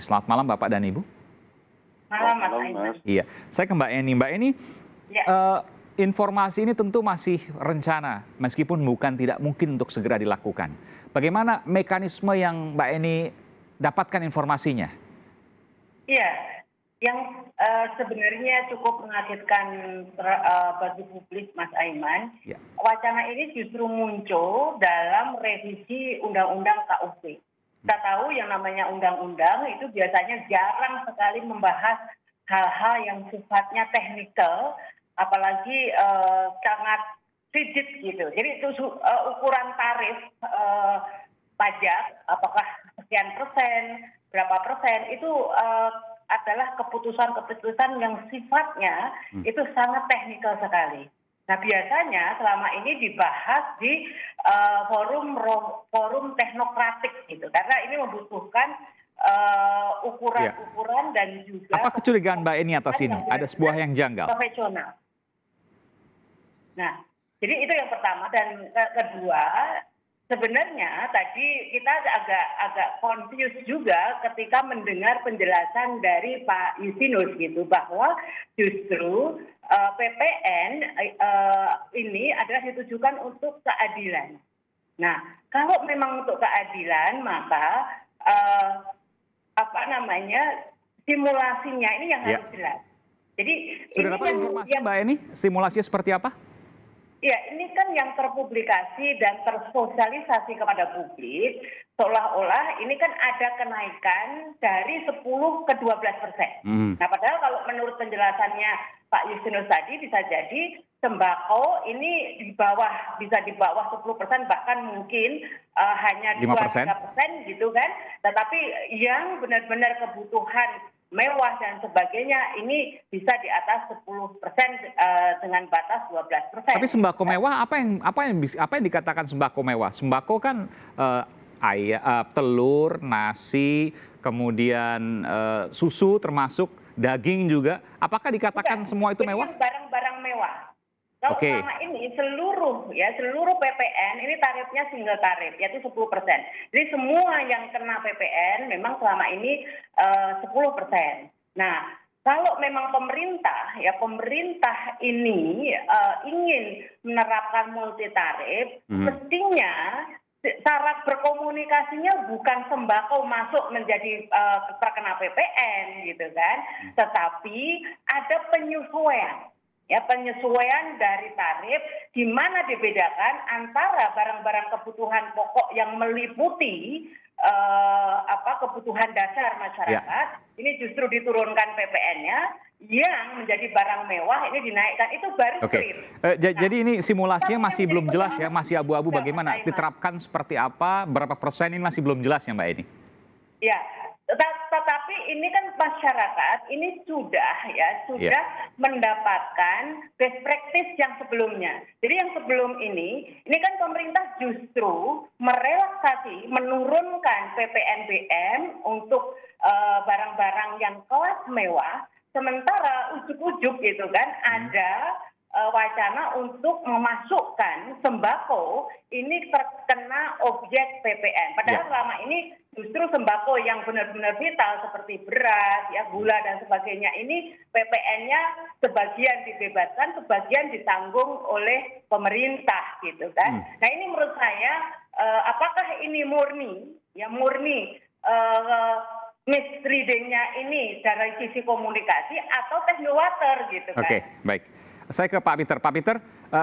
Selamat malam Bapak dan Ibu. Malam Mas Malam, Aiman. Mas. Iya, saya ke Mbak Eni. Mbak Eni, Ya, informasi ini tentu masih rencana, meskipun bukan tidak mungkin untuk segera dilakukan. Bagaimana mekanisme yang Mbak Eni dapatkan informasinya? iya. Yang sebenarnya cukup mengagetkan bagi publik Mas Aiman, Ya. wacana ini justru muncul dalam revisi Undang-Undang KUP. Kita tahu yang namanya undang-undang itu biasanya jarang sekali membahas hal-hal yang sifatnya teknikal, apalagi sangat rigid gitu. Jadi itu ukuran tarif pajak, apakah sekian persen, berapa persen, itu adalah keputusan-keputusan yang sifatnya itu sangat teknikal sekali. Nah biasanya selama ini dibahas di forum teknokratik gitu, karena ini membutuhkan ukuran-ukuran dan juga Apa kecurigaan Mbak Eni atas ini? yang Ada sebuah yang janggal. profesional. Nah, jadi itu yang pertama, dan kedua, sebenarnya tadi kita agak confused juga ketika mendengar penjelasan dari Pak Yusinus gitu, bahwa justru PPN ini adalah ditujukan untuk keadilan. Nah, kalau memang untuk keadilan, maka simulasinya ini yang harus jelas. Jadi Sudah ini dapat informasi Mbak Eni? Stimulasinya seperti apa? ya, ini kan yang terpublikasi dan tersosialisasi kepada publik, seolah-olah ini kan ada kenaikan dari 10 ke 12%. Nah, padahal kalau menurut penjelasannya Pak Yusinus tadi, bisa jadi sembako ini bisa di bawah 10%, bahkan mungkin hanya 2-3% gitu kan. Tetapi yang benar-benar kebutuhan mewah dan sebagainya ini bisa di atas 10% dengan batas 12%. Tapi sembako mewah apa yang dikatakan sembako mewah? Sembako kan telur, nasi, kemudian susu termasuk daging juga. Apakah dikatakan semua itu mewah? Ini barang-barang mewah. Kalau selama ini seluruh PPN ini tarifnya single tarif, yaitu 10%. Jadi semua yang kena PPN memang selama ini 10%. Nah, kalau memang pemerintah ini ingin menerapkan multi tarif, mestinya cara berkomunikasinya bukan sembako masuk menjadi terkena PPN gitu kan, tetapi ada penyesuaian. Ya, penyesuaian dari tarif di mana dibedakan antara barang-barang kebutuhan pokok yang meliputi kebutuhan dasar masyarakat, ini justru diturunkan PPN-nya, yang menjadi barang mewah ini dinaikkan, itu baru clear. Jadi ini simulasinya masih belum jelas ya, masih abu-abu, bagaimana diterapkan seperti apa, berapa persen, ini masih belum jelas ya Mbak Eni? Ya, tetapi ini kan masyarakat ini sudah mendapatkan best practice yang sebelumnya. Jadi yang sebelum ini kan pemerintah justru merelaksasi, menurunkan PPNBM untuk barang-barang yang kelas mewah, sementara ujuk-ujuk gitu kan ada wacana untuk memasukkan sembako ini terkena objek PPN. Padahal selama ini justru sembako yang benar-benar vital seperti beras, ya, gula dan sebagainya ini PPN-nya sebagian dibebaskan, sebagian ditanggung oleh pemerintah gitu kan. Nah, ini menurut saya apakah ini murni misreading-nya ini dari sisi komunikasi atau technowater gitu kan. Oke, baik. Saya ke Pak Peter. Pak Peter,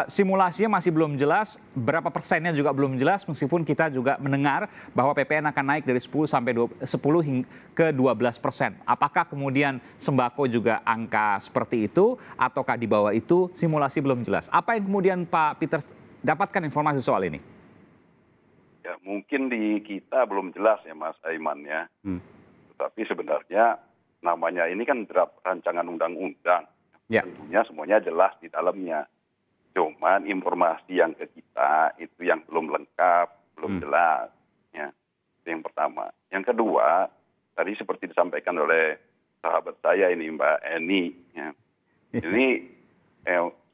simulasinya masih belum jelas, berapa persennya juga belum jelas, meskipun kita juga mendengar bahwa PPN akan naik dari 10 ke 12%. Apakah kemudian sembako juga angka seperti itu, ataukah di bawah itu, simulasi belum jelas. Apa yang kemudian Pak Peter dapatkan informasi soal ini? Ya, mungkin di kita belum jelas ya Mas Aiman ya. Tetapi sebenarnya namanya ini kan draft rancangan undang-undang. Ya. Tentunya semuanya jelas di dalamnya. Cuman informasi yang ke kita itu yang belum lengkap, belum jelas. Ya. Itu yang pertama. Yang kedua, tadi seperti disampaikan oleh sahabat saya ini Mbak Eni. Ya. Ini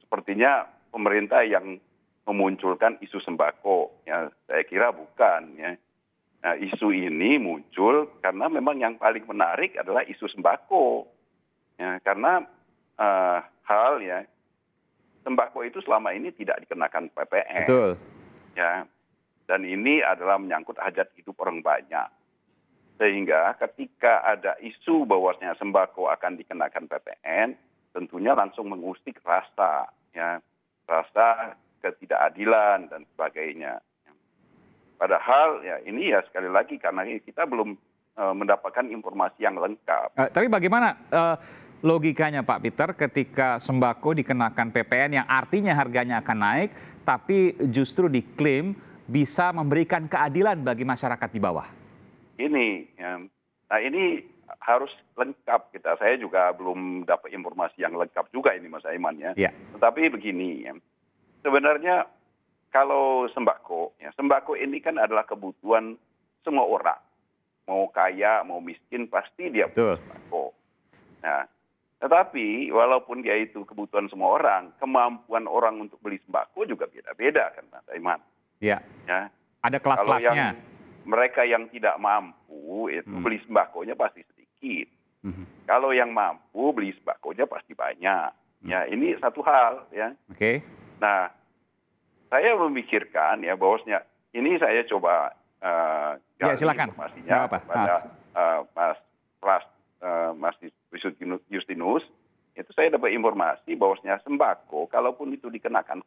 sepertinya pemerintah yang memunculkan isu sembako. Ya, saya kira bukan. Ya. Nah, isu ini muncul karena memang yang paling menarik adalah isu sembako. Ya, karena hal ya sembako itu selama ini tidak dikenakan PPN. Betul. Ya, dan ini adalah menyangkut hajat hidup orang banyak. Sehingga ketika ada isu bahwasanya sembako akan dikenakan PPN, tentunya langsung mengusik rasa, ya, rasa ketidakadilan dan sebagainya. Padahal ya ini ya sekali lagi karena kita belum mendapatkan informasi yang lengkap. Tapi bagaimana logikanya Pak Peter ketika sembako dikenakan PPN yang artinya harganya akan naik, tapi justru diklaim bisa memberikan keadilan bagi masyarakat di bawah? Ini, ya. Nah ini harus lengkap kita. Saya juga belum dapat informasi yang lengkap juga ini Mas Aiman ya. Ya. Tetapi begini, ya. Sebenarnya kalau sembako, ya sembako ini kan adalah kebutuhan semua orang. Mau kaya, mau miskin, pasti dia butuh sembako. Nah, tetapi walaupun dia itu kebutuhan semua orang, kemampuan orang untuk beli sembako juga beda-beda kan Mas Aiman. Ya. Ya. Ada Kalau kelas-kelasnya. mereka yang tidak mampu itu beli sembakonya pasti sedikit. Kalau yang mampu beli sembakonya pasti banyak. Ya, ini satu hal ya. Oke. Nah, saya memikirkan ya bahwasanya ini saya coba Ya, silakan. informasinya Nggak apa-apa. kepada Mas Justinus. Itu saya dapat informasi bahwasanya sembako kalaupun itu dikenakan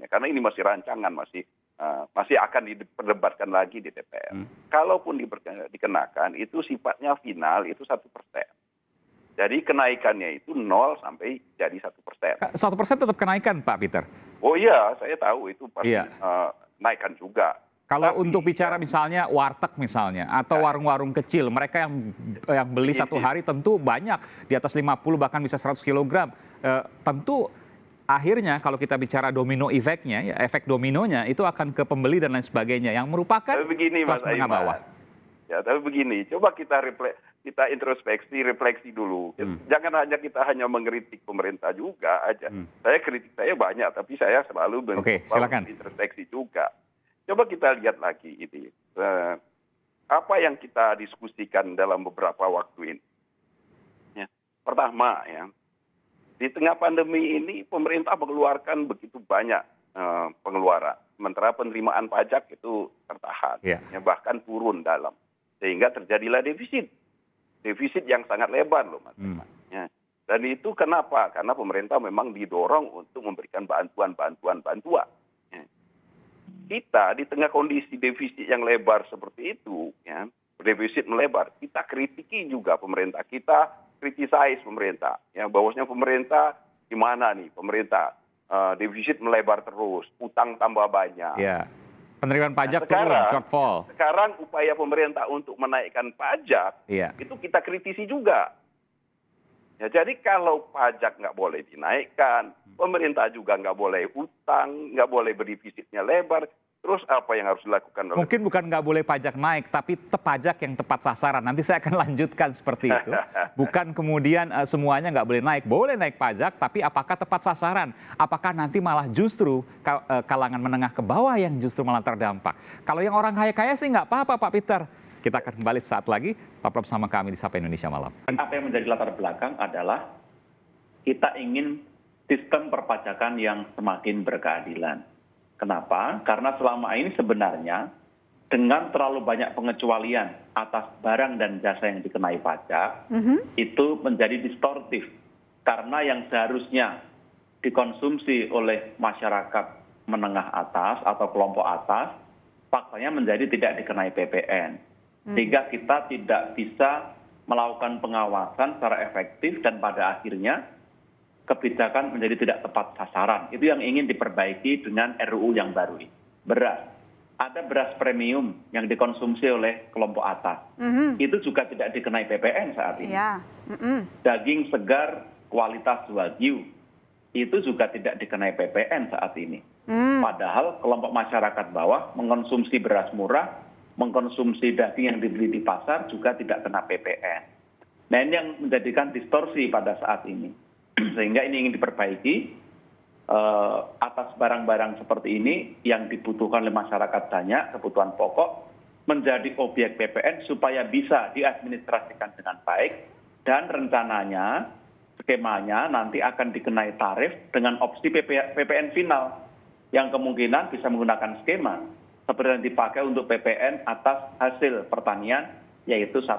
ya, karena ini masih rancangan, masih akan diperdebatkan lagi di DPR. Kalaupun dikenakan itu sifatnya final itu 1%. Jadi kenaikannya itu 0 sampai jadi 1%. 1% tetap kenaikan Pak Peter. Oh iya, saya tahu itu pasti naikkan juga. Kalau Tapi, untuk bicara misalnya warteg misalnya atau warung-warung kecil, mereka yang beli satu hari tentu banyak, di atas 50 bahkan bisa 100 kilogram. Tentu akhirnya kalau kita bicara domino efeknya, ya, efek dominonya itu akan ke pembeli dan lain sebagainya yang merupakan kelas menengah bawah. Ya, tapi begini, coba kita introspeksi, refleksi dulu. Jangan hanya kita mengkritik pemerintah juga aja. Saya banyak, tapi saya selalu silakan. introspeksi juga. Coba kita lihat lagi ini. Apa yang kita diskusikan dalam beberapa waktu ini. Ya. Pertama, ya, di tengah pandemi ini pemerintah mengeluarkan begitu banyak pengeluaran. Sementara penerimaan pajak itu tertahan, ya, bahkan turun dalam. Sehingga terjadilah defisit. Defisit yang sangat lebar loh Mas. Ya. Dan itu kenapa? Karena pemerintah memang didorong untuk memberikan bantuan. Ya. Kita di tengah kondisi defisit yang lebar seperti itu, ya, defisit melebar, kita kritiki juga pemerintah. Kita criticize pemerintah. Ya, bahwasanya pemerintah gimana nih? Pemerintah defisit melebar terus, utang tambah banyak. Ya. Penerimaan pajak turun, shortfall. Sekarang upaya pemerintah untuk menaikkan pajak, itu kita kritisi juga. Ya, jadi kalau pajak nggak boleh dinaikkan, pemerintah juga nggak boleh utang, nggak boleh berdefisitnya lebar, terus apa yang harus dilakukan? Mungkin bukan nggak boleh pajak naik, tapi pajak yang tepat sasaran. Nanti saya akan lanjutkan seperti itu. Bukan kemudian semuanya nggak boleh naik pajak, tapi apakah tepat sasaran? Apakah nanti malah justru kalangan menengah ke bawah yang justru malah terdampak? Kalau yang orang kaya-kaya sih nggak apa-apa Pak Peter. Kita akan kembali saat lagi, tetaplah bersama kami di Sapa Indonesia Malam. Apa yang menjadi latar belakang adalah kita ingin sistem perpajakan yang semakin berkeadilan. Kenapa? Karena selama ini sebenarnya dengan terlalu banyak pengecualian atas barang dan jasa yang dikenai pajak, itu menjadi distortif. Karena yang seharusnya dikonsumsi oleh masyarakat menengah atas atau kelompok atas, faktanya menjadi tidak dikenai PPN. Sehingga kita tidak bisa melakukan pengawasan secara efektif dan pada akhirnya kebijakan menjadi tidak tepat sasaran. Itu yang ingin diperbaiki dengan RUU yang baru ini. Beras. Ada beras premium yang dikonsumsi oleh kelompok atas. Itu juga tidak dikenai PPN saat ini. Daging segar kualitas Wagyu. Itu juga tidak dikenai PPN saat ini. Padahal kelompok masyarakat bawah mengkonsumsi beras murah, mengkonsumsi daging yang dibeli di pasar juga tidak kena PPN. Nah ini yang menjadikan distorsi pada saat ini. Sehingga ini ingin diperbaiki atas barang-barang seperti ini yang dibutuhkan oleh masyarakat banyak, kebutuhan pokok, menjadi objek PPN supaya bisa diadministrasikan dengan baik, dan rencananya skemanya nanti akan dikenai tarif dengan opsi PPN final yang kemungkinan bisa menggunakan skema seperti yang dipakai untuk PPN atas hasil pertanian, yaitu 1%.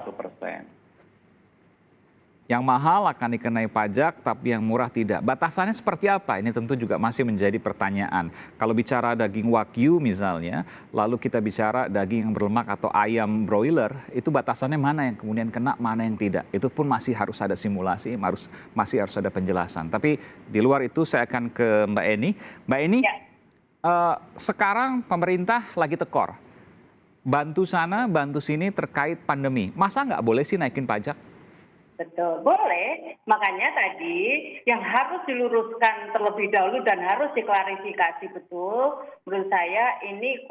Yang mahal akan dikenai pajak, tapi yang murah tidak. Batasannya seperti apa? Ini tentu juga masih menjadi pertanyaan. Kalau bicara daging wagyu misalnya, lalu kita bicara daging yang berlemak atau ayam broiler, itu batasannya mana yang kemudian kena, mana yang tidak. Itu pun masih harus ada simulasi, masih harus ada penjelasan. Tapi di luar itu saya akan ke Mbak Eni. Mbak Eni, sekarang pemerintah lagi tekor. Bantu sana, bantu sini terkait pandemi. Masa nggak boleh sih naikin pajak? Betul, boleh. Makanya tadi yang harus diluruskan terlebih dahulu dan harus diklarifikasi betul, menurut saya ini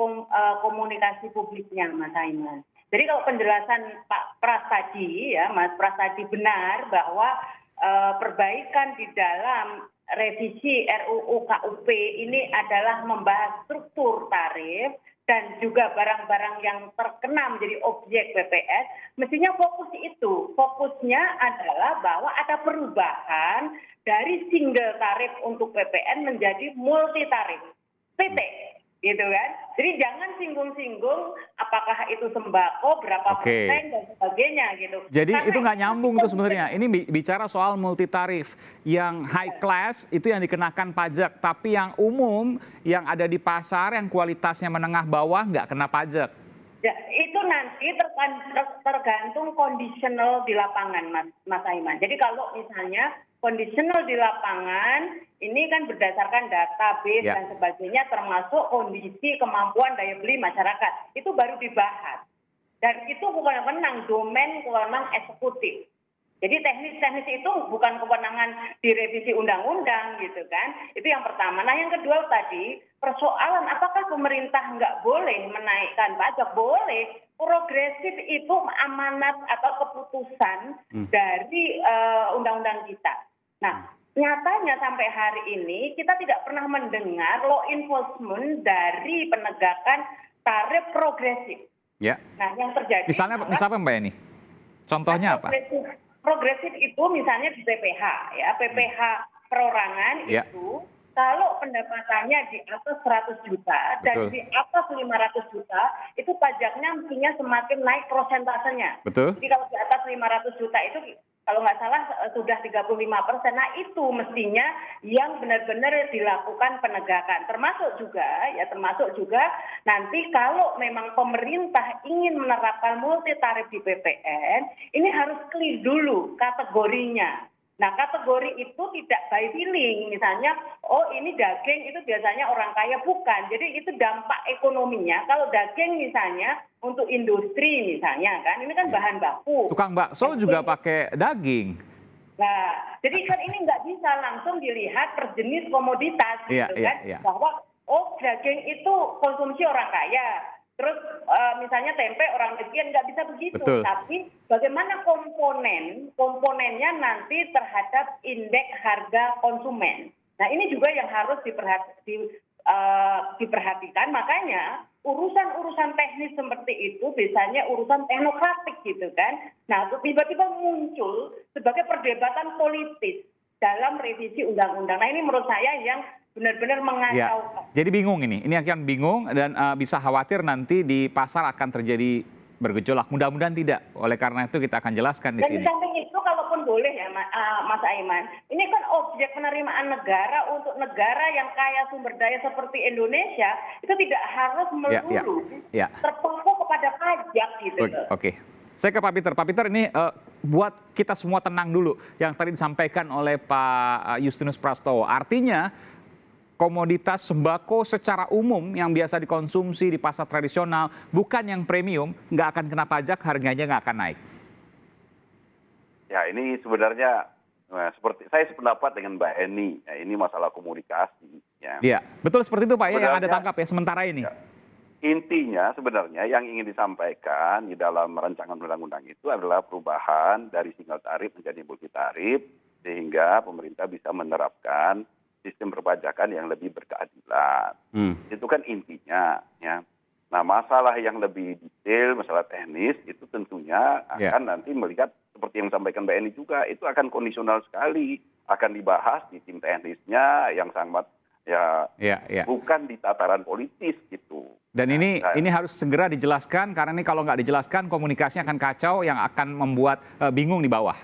komunikasi publiknya, Mas Aiman. Jadi kalau penjelasan Pak Pras tadi, ya Mas Pras tadi benar bahwa perbaikan di dalam revisi RUU KUP ini adalah membahas struktur tarif dan juga barang-barang yang terkena menjadi objek PPN, mestinya fokus itu. Fokusnya adalah bahwa ada perubahan dari single tarif untuk PPN menjadi multi tarif. PT. Gitu kan. Jadi jangan singgung-singgung apakah itu sembako, berapa persen, dan sebagainya gitu. Jadi Karena itu nggak nyambung tuh sebenarnya. Ini bicara soal multi tarif. Yang high class itu yang dikenakan pajak. Tapi yang umum, yang ada di pasar, yang kualitasnya menengah bawah nggak kena pajak. Ya, itu nanti tergantung kondisional di lapangan, Mas Aiman. Jadi kalau misalnya kondisional di lapangan, ini kan berdasarkan database dan sebagainya, termasuk kondisi kemampuan daya beli masyarakat. Itu baru dibahas. Dan itu bukan kewenangan domain kewenangan eksekutif. Jadi teknis-teknis itu bukan kewenangan di revisi undang-undang gitu kan. Itu yang pertama. Nah yang kedua tadi, persoalan apakah pemerintah nggak boleh menaikkan pajak? Boleh. Progresif itu amanat atau keputusan dari undang-undang kita. Nah, nyatanya sampai hari ini kita tidak pernah mendengar law enforcement dari penegakan tarif progresif. Ya. Nah, yang terjadi misalnya Mbak Eni? Contohnya apa? Progresif itu misalnya di PPH, ya PPH perorangan itu kalau pendapatannya di atas 100 juta dan di atas 500 juta itu pajaknya mestinya semakin naik prosentasenya. Betul. Jadi kalau di atas 500 juta itu kalau nggak salah sudah 35%. Nah itu mestinya yang benar-benar dilakukan penegakan. Termasuk juga nanti kalau memang pemerintah ingin menerapkan multi tarif di PPN, ini harus clear dulu kategorinya. Nah kategori itu tidak by feeling, misalnya oh ini daging itu biasanya orang kaya, bukan. Jadi itu dampak ekonominya. Kalau daging misalnya untuk industri misalnya kan, ini kan bahan baku. Tukang bakso juga pakai daging. Nah, jadi kan ini nggak bisa langsung dilihat per jenis komoditas gitu kan. Bahwa oh daging itu konsumsi orang kaya. Terus misalnya tempe orang miskin, nggak bisa begitu. Betul. Tapi bagaimana komponennya nanti terhadap indeks harga konsumen. Nah ini juga yang harus diperhatikan. Makanya urusan-urusan teknis seperti itu biasanya urusan teknokratik gitu kan. Nah tiba-tiba muncul sebagai perdebatan politis dalam revisi undang-undang. Nah ini menurut saya yang benar-benar mengacaukan. Jadi bingung ini akan bingung dan bisa khawatir nanti di pasar akan terjadi bergejolak. Mudah-mudahan tidak. Oleh karena itu kita akan jelaskan di sini. Dan di samping itu kalaupun boleh ya Mas Aiman, ini kan objek penerimaan negara untuk negara yang kaya sumber daya seperti Indonesia, itu tidak harus melulu terpaku kepada pajak gitu. Oke. Saya ke Pak Peter. Pak Peter ini buat kita semua tenang dulu yang tadi disampaikan oleh Pak Justinus Prastowo. Artinya komoditas sembako secara umum yang biasa dikonsumsi di pasar tradisional, bukan yang premium, nggak akan kena pajak, harganya nggak akan naik. Ya ini sebenarnya seperti saya sependapat dengan Mbak Eni. Ya, ini masalah komunikasi. Iya, betul seperti itu Pak ya yang Anda tangkap ya sementara ini. Ya, intinya sebenarnya yang ingin disampaikan di dalam rancangan undang-undang itu adalah perubahan dari single tarif menjadi multi tarif sehingga pemerintah bisa menerapkan sistem perpajakan yang lebih berkeadilan. Itu kan intinya. Ya. Nah, masalah yang lebih detail, masalah teknis itu tentunya akan nanti melihat seperti yang disampaikan Mbak Eni juga, itu akan kondisional sekali, akan dibahas di tim teknisnya yang sangat bukan di tataran politis gitu. Dan ini harus segera dijelaskan karena ini kalau nggak dijelaskan komunikasinya akan kacau yang akan membuat bingung di bawah.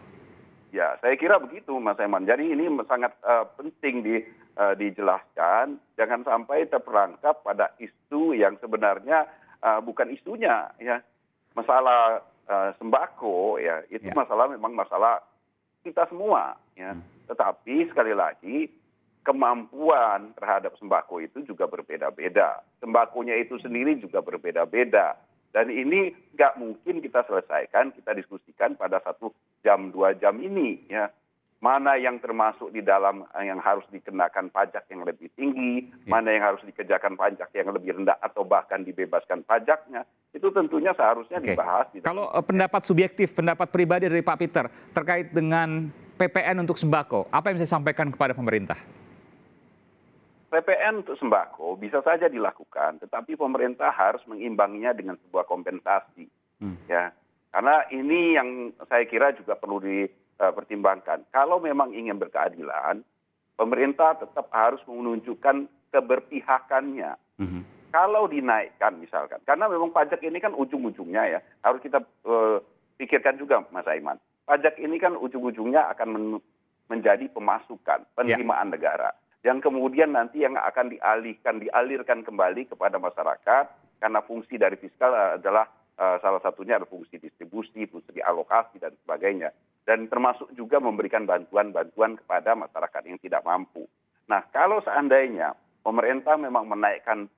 Ya, saya kira begitu Mas Eman. Jadi ini sangat penting dijelaskan, jangan sampai terperangkap pada isu yang sebenarnya bukan isunya ya. Masalah sembako ya, itu memang masalah kita semua ya. Tetapi sekali lagi kemampuan terhadap sembako itu juga berbeda-beda. Sembakonya itu sendiri juga berbeda-beda. Dan ini nggak mungkin kita selesaikan, kita diskusikan pada 1 jam, 2 jam ini ya. Mana yang termasuk di dalam yang harus dikenakan pajak yang lebih tinggi, mana yang harus dikenakan pajak yang lebih rendah atau bahkan dibebaskan pajaknya, itu tentunya seharusnya dibahas. Kalau pendapat subjektif, pendapat pribadi dari Pak Peter terkait dengan PPN untuk sembako, apa yang bisa disampaikan kepada pemerintah? PPN untuk sembako bisa saja dilakukan, tetapi pemerintah harus mengimbanginya dengan sebuah kompensasi. Ya, karena ini yang saya kira juga perlu dipertimbangkan. Kalau memang ingin berkeadilan, pemerintah tetap harus menunjukkan keberpihakannya. Kalau dinaikkan misalkan, karena memang pajak ini kan ujung-ujungnya ya, harus kita pikirkan juga Mas Aiman. Pajak ini kan ujung-ujungnya akan menjadi pemasukan, penerimaan negara. Yang kemudian nanti yang akan dialirkan kembali kepada masyarakat, karena fungsi dari fiskal adalah salah satunya ada fungsi distribusi, fungsi alokasi dan sebagainya. Dan termasuk juga memberikan bantuan-bantuan kepada masyarakat yang tidak mampu. Nah, kalau seandainya pemerintah memang menaikkan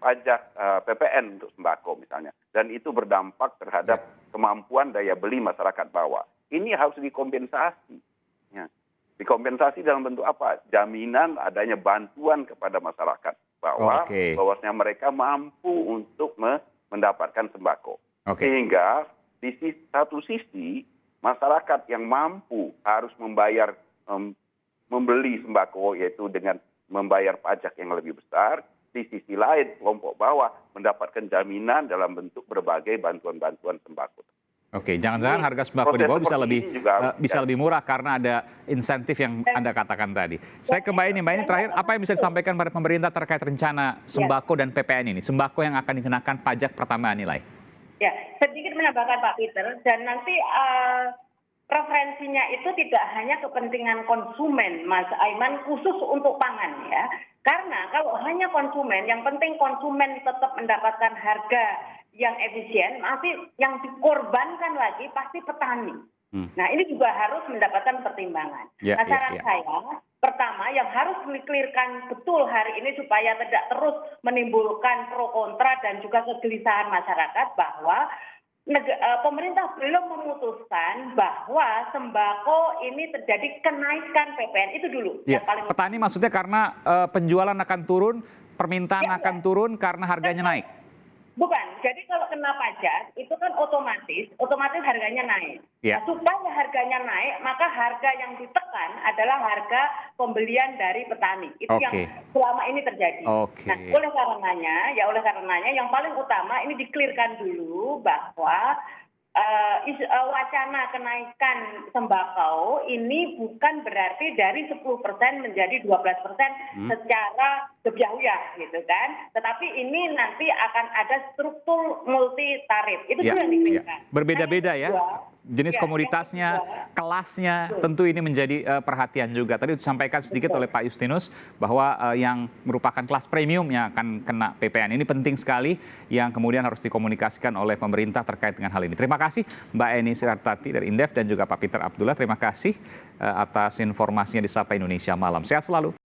pajak PPN untuk sembako misalnya, dan itu berdampak terhadap kemampuan daya beli masyarakat bawah, ini harus dikompensasi. Ya. Dikompensasi dalam bentuk apa? Jaminan adanya bantuan kepada masyarakat bawah, bahwasanya mereka mampu untuk mendapatkan sembako. Sehingga di satu sisi masyarakat yang mampu harus membeli sembako, yaitu dengan membayar pajak yang lebih besar. Di sisi lain kelompok bawah mendapatkan jaminan dalam bentuk berbagai bantuan-bantuan sembako. Jangan-jangan harga sembako di bawah bisa lebih murah karena ada insentif yang Anda katakan tadi. Saya ke Mbak Eni terakhir, apa yang bisa disampaikan pada pemerintah terkait rencana sembako dan PPN ini, sembako yang akan dikenakan pajak pertambahan nilai? Ya, sedikit menambahkan Pak Peter, dan nanti referensinya itu tidak hanya kepentingan konsumen, Mas Aiman, khusus untuk pangan ya. Karena kalau hanya konsumen, yang penting konsumen tetap mendapatkan harga yang efisien, nanti yang dikorbankan lagi pasti petani. Nah, ini juga harus mendapatkan pertimbangan. Nah, saran saya, pertama yang harus di-clearkan betul hari ini supaya tidak terus menimbulkan pro kontra dan juga kegelisahan masyarakat bahwa pemerintah belum memutuskan bahwa sembako ini terjadi kenaikan PPN, itu dulu. Yang paling petani maksudnya karena penjualan akan turun, permintaan akan turun karena harganya naik. Bukan, jadi kalau kena pajak itu kan otomatis harganya naik. Nah, supaya harganya naik, maka harga yang ditekan adalah harga pembelian dari petani. Itu yang selama ini terjadi. Nah, oleh karenanya yang paling utama ini di-clearkan dulu bahwa wacana kenaikan sembako ini bukan berarti dari 10% menjadi 12% secara gebyahuyah gitu kan. Tetapi ini nanti akan ada struktur multi tarif. Itu juga yang dikritikkan. Berbeda-beda ya. Jenis komoditasnya, kelasnya, tentu ini menjadi perhatian juga. Tadi disampaikan sedikit oleh Pak Justinus bahwa yang merupakan kelas premium yang akan kena PPN ini penting sekali yang kemudian harus dikomunikasikan oleh pemerintah terkait dengan hal ini. Terima kasih Mbak Eni Sirartati dari Indef dan juga Pak Peter Abdullah. Terima kasih atas informasinya di Sapa Indonesia Malam. Sehat selalu.